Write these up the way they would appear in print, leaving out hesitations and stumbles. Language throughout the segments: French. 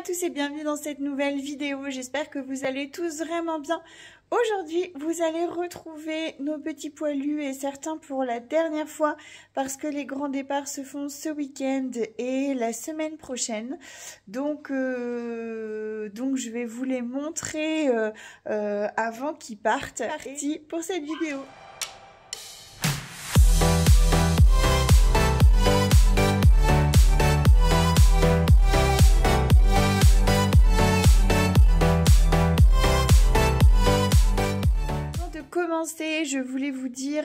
à tous et bienvenue dans cette nouvelle vidéo, j'espère que vous allez tous vraiment bien. Aujourd'hui, vous allez retrouver nos petits poilus et certains pour la dernière fois parce que les grands départs se font ce week-end et la semaine prochaine. Donc je vais vous les montrer avant qu'ils partent. Parti pour cette vidéo. Je voulais vous dire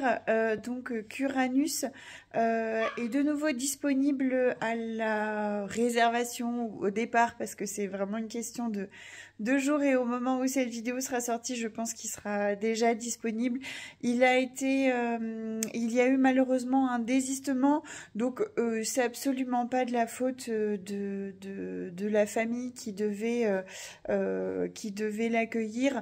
qu'Uranus est de nouveau disponible à la réservation ou au départ parce que c'est vraiment une question de 2 jours et au moment où cette vidéo sera sortie, je pense qu'il sera déjà disponible. Il y a eu malheureusement un désistement, donc c'est absolument pas de la faute de la famille qui devait l'accueillir.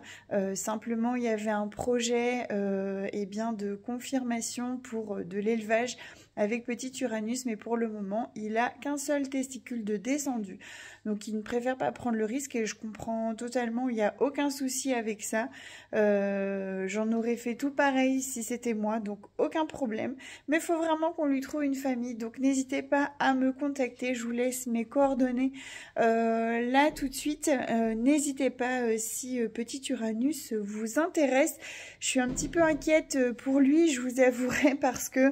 Simplement, il y avait un projet de confirmation pour de l'élevage avec petit Uranus, mais pour le moment, il a qu'un seul testicule de descendu. Donc, il ne préfère pas prendre le risque et je comprends totalement, il n'y a aucun souci avec ça. J'en aurais fait tout pareil si c'était moi, donc aucun problème. Mais il faut vraiment qu'on lui trouve une famille, donc n'hésitez pas à me contacter. Je vous laisse mes coordonnées là tout de suite. N'hésitez pas si petit Uranus vous intéresse. Je suis un petit peu inquiète pour lui, je vous avouerai, parce que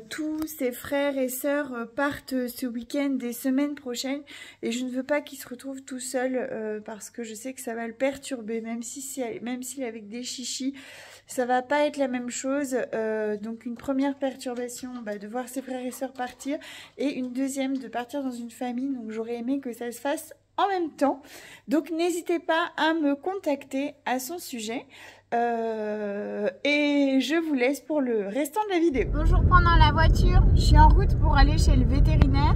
tous ses frères et sœurs partent ce week-end des semaines prochaines et je ne veux pas qu'il se retrouve tout seul parce que je sais que ça va le perturber, même s'il est avec des chichis, ça va pas être la même chose. Donc une première perturbation de voir ses frères et sœurs partir et une deuxième de partir dans une famille, donc j'aurais aimé que ça se fasse en même temps. Donc n'hésitez pas à me contacter à son sujet. Et je vous laisse pour le restant de la vidéo. Bonjour, pendant la voiture, je suis en route pour aller chez le vétérinaire.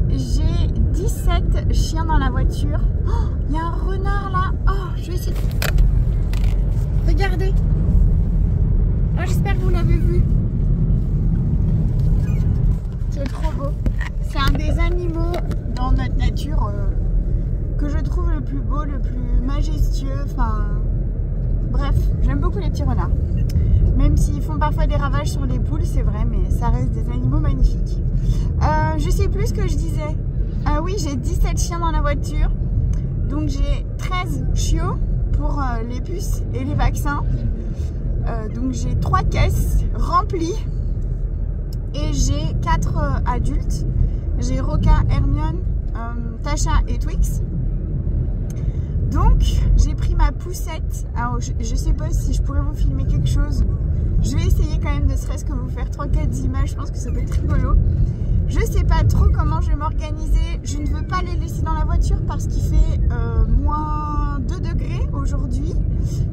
J'ai 17 chiens dans la voiture. Oh, il y a un renard là. Oh, je vais essayer. Regardez. Oh, j'espère que vous l'avez vu. C'est trop beau. C'est un des animaux dans notre nature que je trouve le plus beau, le plus majestueux. Enfin, bref, j'aime beaucoup les petits renards. Même s'ils font parfois des ravages sur les poules, c'est vrai, mais ça reste des animaux magnifiques. Je sais plus ce que je disais. Ah oui, j'ai 17 chiens dans la voiture. Donc j'ai 13 chiots pour les puces et les vaccins. Donc j'ai 3 caisses remplies. Et j'ai 4 adultes. J'ai Roca, Hermione, Tasha et Twix. Donc j'ai pris ma poussette. Alors je sais pas si je pourrais vous filmer quelque chose. Je vais essayer quand même, ne serait-ce que vous faire 3-4 images. Je pense que ça peut être rigolo. Je sais pas trop comment je vais m'organiser. Je ne veux pas les laisser dans la voiture parce qu'il fait moins 2 degrés aujourd'hui.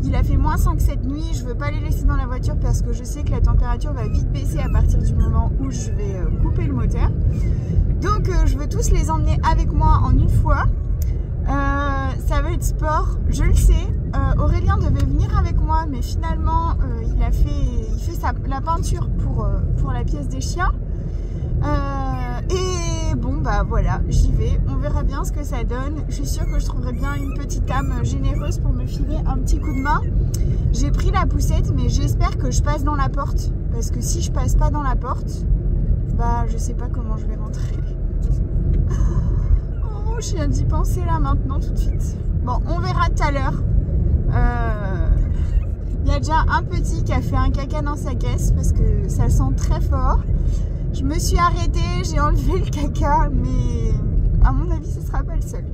Il a fait moins 5 cette nuit. Je veux pas les laisser dans la voiture parce que je sais que la température va vite baisser à partir du moment où je vais couper le moteur. Donc je veux tous les emmener avec moi en une fois. Ça va être sport, je le sais. Aurélien devait venir avec moi, mais finalement il fait la peinture pour la pièce des chiens. Et bon bah voilà, j'y vais, on verra bien ce que ça donne. Je suis sûre que je trouverai bien une petite âme généreuse pour me filer un petit coup de main. J'ai pris la poussette, mais j'espère que je passe dans la porte, parce que si je passe pas dans la porte, bah je sais pas comment je vais rentrer. Oh, je viens d'y penser là maintenant tout de suite. Bon, on verra tout à l'heure. Il y a déjà un petit qui a fait un caca dans sa caisse parce que ça sent très fort. Je me suis arrêtée, j'ai enlevé le caca, mais à mon avis, ce ne sera pas le seul.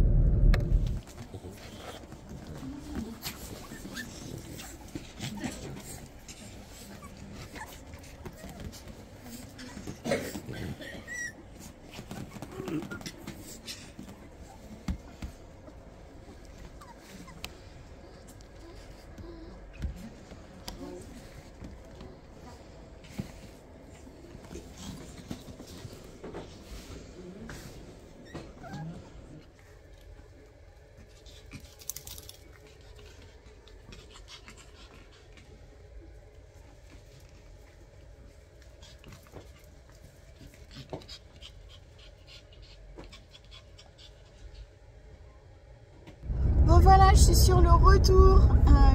voilà, je suis sur le retour.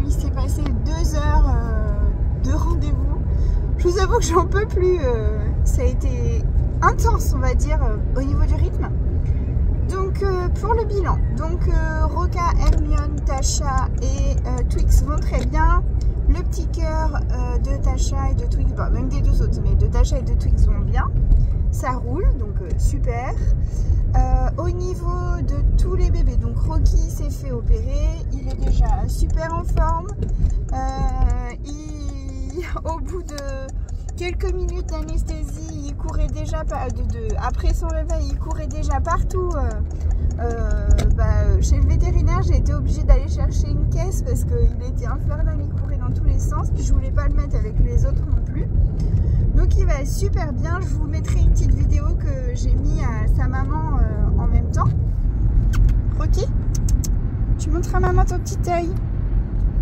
Il s'est passé 2 heures de rendez-vous. Je vous avoue que j'en peux plus. Ça a été intense, on va dire, au niveau du rythme. Donc pour le bilan, donc Roca, Hermione, Tasha et Twix vont très bien. Le petit cœur de Tasha et de Twix, bah, même des deux autres, mais de Tasha et de Twix vont bien. Ça roule, donc super. Au niveau de tous les bébés, donc Rocky s'est fait opérer, il est déjà super en forme. Au bout de quelques minutes d'anesthésie, il courait déjà, après son réveil, il courait déjà partout. Chez le vétérinaire, j'ai été obligée d'aller chercher une caisse parce qu'il était infernal, il courait dans tous les sens. Puis je voulais pas le mettre avec les autres non plus. Donc il va super bien. Je vous mettrai une petite vidéo que j'ai mis à sa maman en même temps. Rocky, tu montres à maman ton petit œil.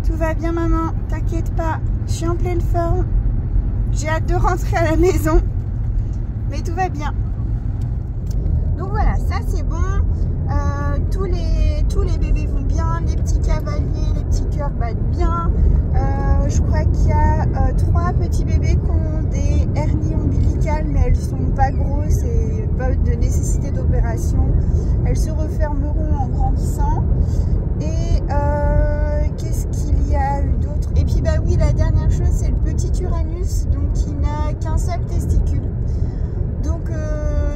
Tout va bien maman, t'inquiète pas, je suis en pleine forme. J'ai hâte de rentrer à la maison, mais tout va bien. Donc voilà, ça c'est bon. Tous les bébés vont bien, les petits cavaliers, les petits cœurs battent bien. Je crois qu'il y a 3 petits bébés qui ont des hernies ombilicales, mais elles sont pas grosses et pas de nécessité d'opération. Elles se refermeront en grandissant. Et qu'est-ce qu'il y a eu d'autre? Et puis bah oui, la dernière chose, c'est le petit Uranus, donc il n'a qu'un seul testicule. Donc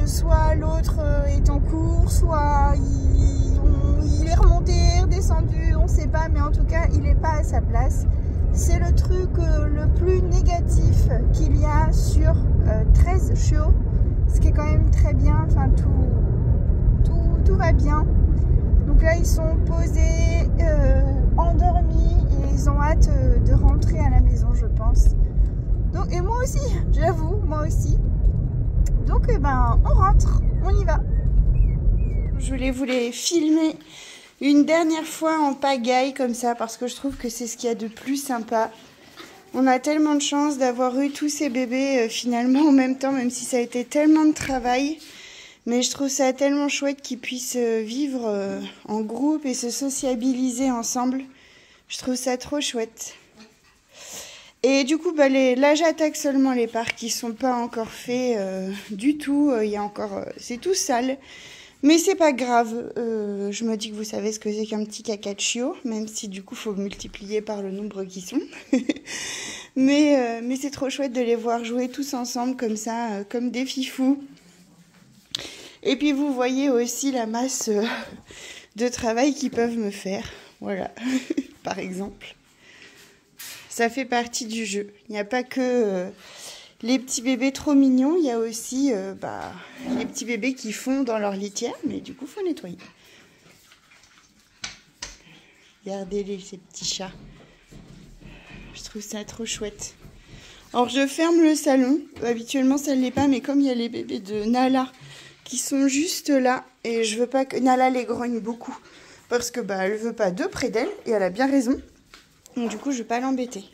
soit l'autre est en cours, soit il est remonté, redescendu, on ne sait pas, mais en tout cas, il n'est pas à sa place. C'est le truc le plus négatif qu'il y a sur 13 chiots, ce qui est quand même très bien, enfin tout va bien. Donc là, ils sont posés, endormis, et ils ont hâte de rentrer à la maison, je pense. Donc, et moi aussi, j'avoue, moi aussi. Donc, on rentre, on y va. Je voulais vous les filmer une dernière fois en pagaille comme ça, parce que je trouve que c'est ce qu'il y a de plus sympa. On a tellement de chance d'avoir eu tous ces bébés finalement en même temps, même si ça a été tellement de travail. Mais je trouve ça tellement chouette qu'ils puissent vivre en groupe et se sociabiliser ensemble. Je trouve ça trop chouette. Et du coup, là j'attaque seulement les parcs qui sont pas encore faits du tout. Il y a encore, c'est tout sale. Mais c'est pas grave. Je me dis que vous savez ce que c'est qu'un petit caca de chiot, même si du coup faut multiplier par le nombre qui sont. mais c'est trop chouette de les voir jouer tous ensemble comme ça, comme des fifous. Et puis vous voyez aussi la masse de travail qu'ils peuvent me faire. Voilà, par exemple. Ça fait partie du jeu. Il n'y a pas que les petits bébés trop mignons, il y a aussi les petits bébés qui font dans leur litière, mais du coup, il faut nettoyer. Regardez-les, ces petits chats. Je trouve ça trop chouette. Alors, je ferme le salon. Habituellement, ça ne l'est pas, mais comme il y a les bébés de Nala qui sont juste là, et je veux pas que Nala les grogne beaucoup, parce que elle veut pas d'eux près d'elle, et elle a bien raison. Donc du coup, je ne vais pas l'embêter.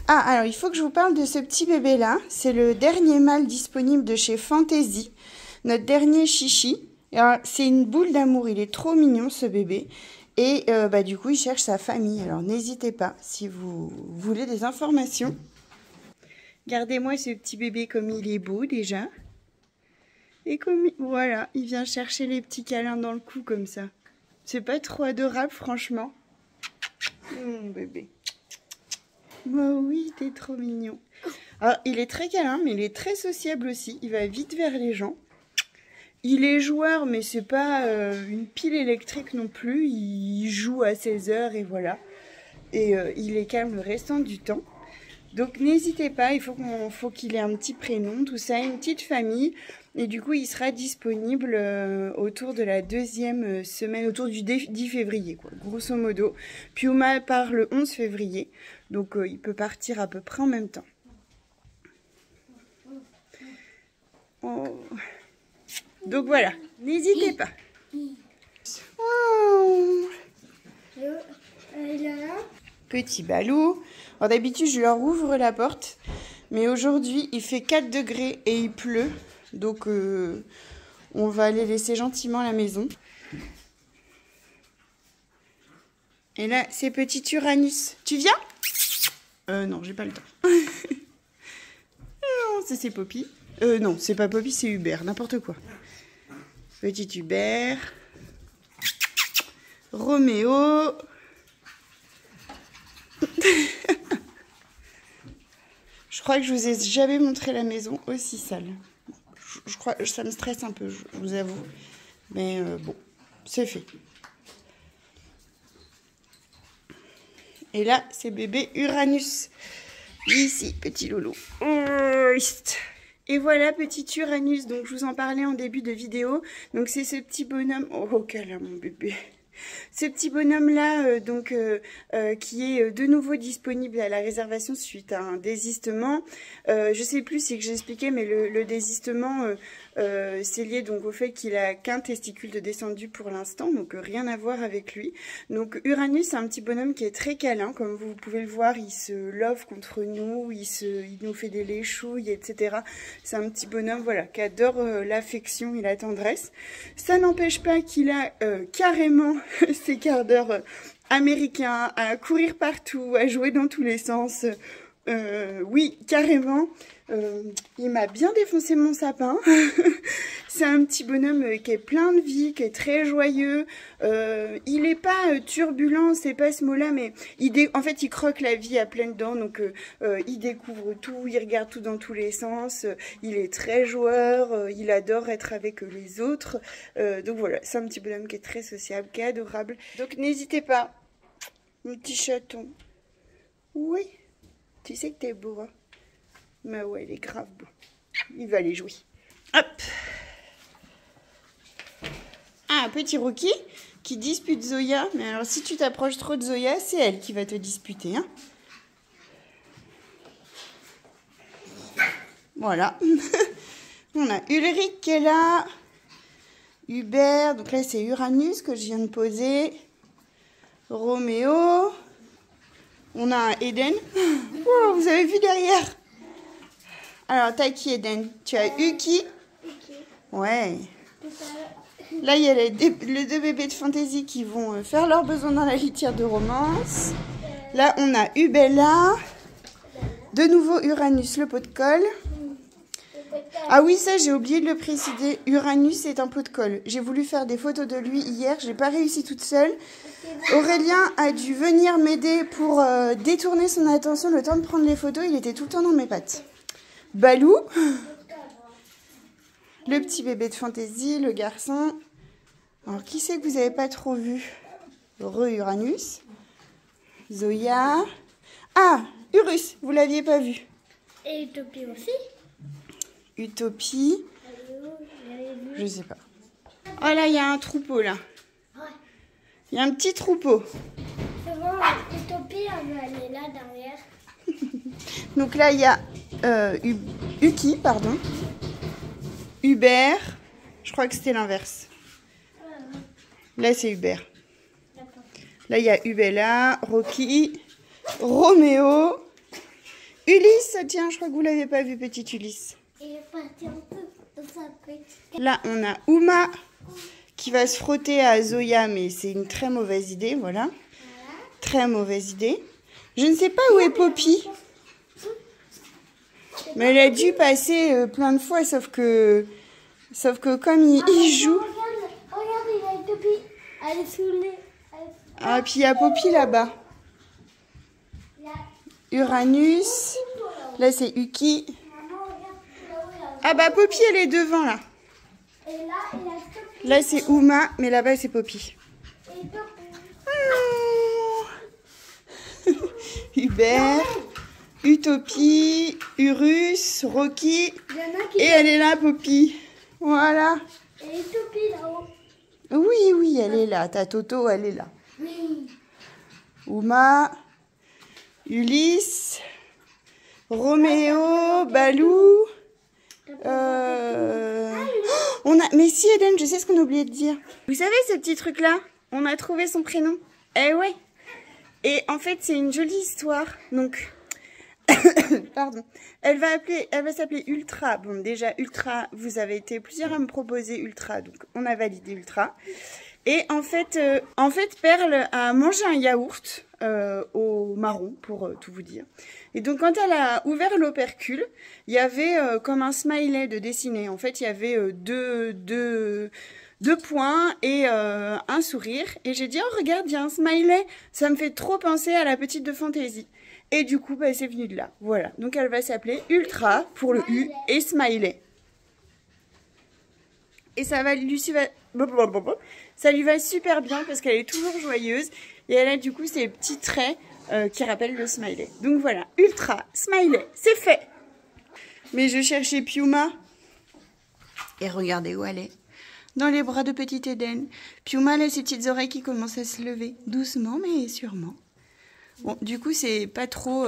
Ah, alors il faut que je vous parle de ce petit bébé-là. C'est le dernier mâle disponible de chez Fantasy. Notre dernier chichi. C'est une boule d'amour. Il est trop mignon, ce bébé. Et du coup, il cherche sa famille. Alors n'hésitez pas si vous voulez des informations. Regardez-moi ce petit bébé comme il est beau déjà. Et comme voilà, il vient chercher les petits câlins dans le cou comme ça. C'est pas trop adorable, franchement. Mon bébé. Bah oui, t'es trop mignon. Alors, il est très câlin, mais il est très sociable aussi. Il va vite vers les gens. Il est joueur, mais c'est pas une pile électrique non plus. Il joue à 16 heures et voilà. Et il est calme le restant du temps. Donc n'hésitez pas, il faut qu'il ait un petit prénom, tout ça, une petite famille. Et du coup, il sera disponible autour de la 2e semaine, autour du 10 février, quoi, grosso modo. Puma part le 11 février, donc il peut partir à peu près en même temps. Oh. Donc voilà, n'hésitez pas. Oh. Petit balou. Alors d'habitude, je leur ouvre la porte, mais aujourd'hui, il fait 4 degrés et il pleut. Donc, on va les laisser gentiment à la maison. Et là, c'est petit Uranus. Tu viens? Non, j'ai pas le temps. Non, ça c'est Poppy. Non, c'est pas Poppy, c'est Hubert, n'importe quoi. Petit Hubert. Roméo. Je crois que je vous ai jamais montré la maison aussi sale. Je crois que ça me stresse un peu, je vous avoue. Mais bon, c'est fait. Et là, c'est bébé Uranus. Ici, petit loulou. Et voilà, petit Uranus. Donc, je vous en parlais en début de vidéo. Donc, c'est ce petit bonhomme. Oh, câlin, mon bébé. Ce petit bonhomme-là, qui est de nouveau disponible à la réservation suite à un désistement. Je sais plus si que j'expliquais, mais le désistement, c'est lié donc au fait qu'il a qu'un testicule de descendu pour l'instant, donc rien à voir avec lui. Donc Uranus, c'est un petit bonhomme qui est très câlin, comme vous pouvez le voir, il se love contre nous, il nous fait des léchouilles, etc. C'est un petit bonhomme, voilà, qui adore l'affection et la tendresse. Ça n'empêche pas qu'il a carrément ses quarts d'heure américains, à courir partout, à jouer dans tous les sens. Oui, carrément. Il m'a bien défoncé mon sapin. C'est un petit bonhomme qui est plein de vie, qui est très joyeux. Il n'est pas turbulent, c'est pas ce mot-là, mais en fait, il croque la vie à pleines dents. Donc, il découvre tout, il regarde tout dans tous les sens. Il est très joueur, il adore être avec les autres. Donc voilà, c'est un petit bonhomme qui est très sociable, qui est adorable. Donc n'hésitez pas, mon petit chaton. Oui. Tu sais que t'es beau, hein? Mais ouais, il est grave beau. Il va aller jouer. Hop! Ah, un petit Rocky qui dispute Zoya. Mais alors, si tu t'approches trop de Zoya, c'est elle qui va te disputer, hein? Voilà. On a Ulrich qui est là. Hubert. Donc là, c'est Uranus que je viens de poser. Roméo. On a un Eden. Oh, vous avez vu derrière? Alors, t'as qui, Eden? Tu as Uki. Ouais. Là, il y a les deux bébés de fantaisie qui vont faire leurs besoins dans la litière de romance. Là, on a Ubella. De nouveau, Uranus, le pot de colle. Ah oui, ça, j'ai oublié de le préciser. Uranus est un pot de colle. J'ai voulu faire des photos de lui hier. Je n'ai pas réussi toute seule. Aurélien a dû venir m'aider pour détourner son attention le temps de prendre les photos. Il était tout le temps dans mes pattes. Balou. Le petit bébé de fantaisie, le garçon. Alors, qui c'est que vous n'avez pas trop vu? Uranus. Zoya. Ah, Urus, vous ne l'aviez pas vu. Et Utopie aussi. Utopie. Je sais pas. Oh là, il y a un troupeau là. Il y a un petit troupeau. C'est bon, Utopie, elle est là derrière. Donc là, il y a Uki, pardon. Hubert. Je crois que c'était l'inverse. Là, c'est Hubert. Là, il y a Ubella, Rocky, Roméo, Ulysse. Tiens, je crois que vous ne l'avez pas vu, petite Ulysse. Il est parti un peu dans sa petite... Là, on a Uma qui va se frotter à Zoya, mais c'est une très mauvaise idée, voilà. Très mauvaise idée. Je ne sais pas où est Poppy. Mais elle a dû passer plein de fois, sauf que comme il joue... Regarde, il a Utopie. Elle est sous les... Ah, puis il y a Poppy là-bas. Uranus. Là, c'est Uki. Ah bah, Poppy, elle est devant, là. Là, c'est Uma, mais là-bas, c'est Poppy. Oh. Hubert, Utopie, Urus, Rocky. Et elle est là, Poppy. Voilà. Et Utopie, là-haut. Oui, oui, elle est là. Ta Toto, elle est là. Oui. Uma, Ulysse, Roméo, Balou. Mais si, Eden, je sais ce qu'on a oublié de dire. Vous savez ce petit truc-là? On a trouvé son prénom. Eh ouais. Et en fait, c'est une jolie histoire. Donc, pardon. Elle va s'appeler Ultra. Bon, déjà, Ultra, vous avez été plusieurs à me proposer Ultra. Donc, on a validé Ultra. Et en fait, Perle a mangé un yaourt au marron, pour tout vous dire. Et donc, quand elle a ouvert l'opercule, il y avait comme un smiley de dessiné. En fait, il y avait deux points et un sourire. Et j'ai dit, oh, regarde, il y a un smiley. Ça me fait trop penser à la petite de Fantaisie. Et du coup, bah, c'est venu de là. Voilà. Donc, elle va s'appeler Ultra pour le U et Smiley. Et ça va lui super bien parce qu'elle est toujours joyeuse. Et elle a du coup ces petits traits qui rappellent le smiley. Donc voilà, Ultra, Smiley, c'est fait. Mais je cherchais Piuma. Et regardez où elle est. Dans les bras de petite Eden. Piuma, elle a ses petites oreilles qui commencent à se lever. Doucement, mais sûrement. Bon, du coup, c'est pas trop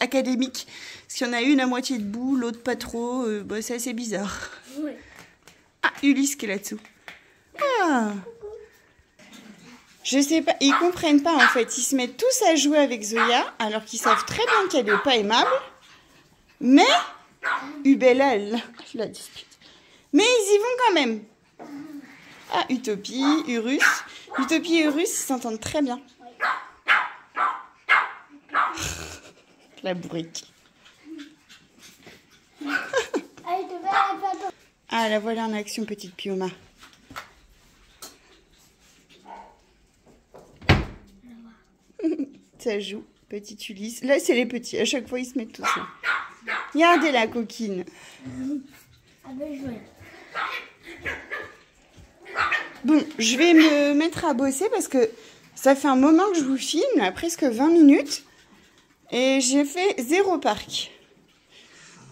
académique. Parce qu'il y en a une à moitié debout, l'autre pas trop. Bah, c'est assez bizarre. Oui. Ah, Ulysse qui est là-dessous. Ah. Je sais pas, ils comprennent pas en fait. Ils se mettent tous à jouer avec Zoya, alors qu'ils savent très bien qu'elle n'est pas aimable. Mais, Ubella, elle la dispute. Mais ils y vont quand même. Ah, Utopie, Urus. Utopie et Urus, ils s'entendent très bien. La brique. Ah, la voilà en action, petite Piuma. Ça joue, petit Ulysse. Là, c'est les petits. À chaque fois, ils se mettent tous là. Regardez la coquine. Bon, je vais me mettre à bosser parce que ça fait un moment que je vous filme, là, presque 20 minutes. Et j'ai fait 0 parc.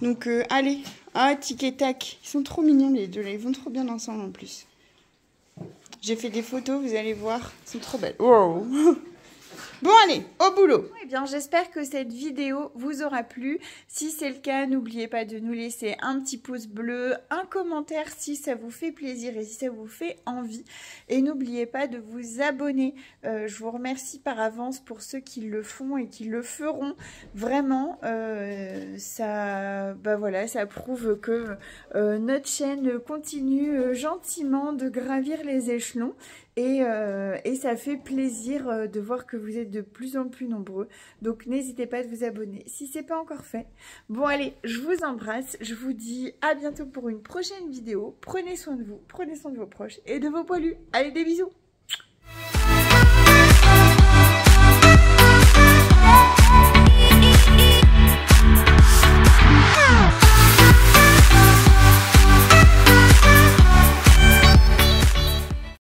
Donc, allez. Ah, tic et tac. Ils sont trop mignons, les deux. Là. Ils vont trop bien ensemble, en plus. J'ai fait des photos, vous allez voir. Ils sont trop belles. Wow. Bon, allez, au boulot. Eh bien, j'espère que cette vidéo vous aura plu. Si c'est le cas, n'oubliez pas de nous laisser un petit pouce bleu, un commentaire si ça vous fait plaisir et si ça vous fait envie. Et n'oubliez pas de vous abonner. Je vous remercie par avance pour ceux qui le font et qui le feront. Vraiment, ça prouve que notre chaîne continue gentiment de gravir les échelons. Et ça fait plaisir de voir que vous êtes de plus en plus nombreux. Donc n'hésitez pas à vous abonner si ce n'est pas encore fait. Bon allez, je vous embrasse. Je vous dis à bientôt pour une prochaine vidéo. Prenez soin de vous, prenez soin de vos proches et de vos poilus. Allez, des bisous.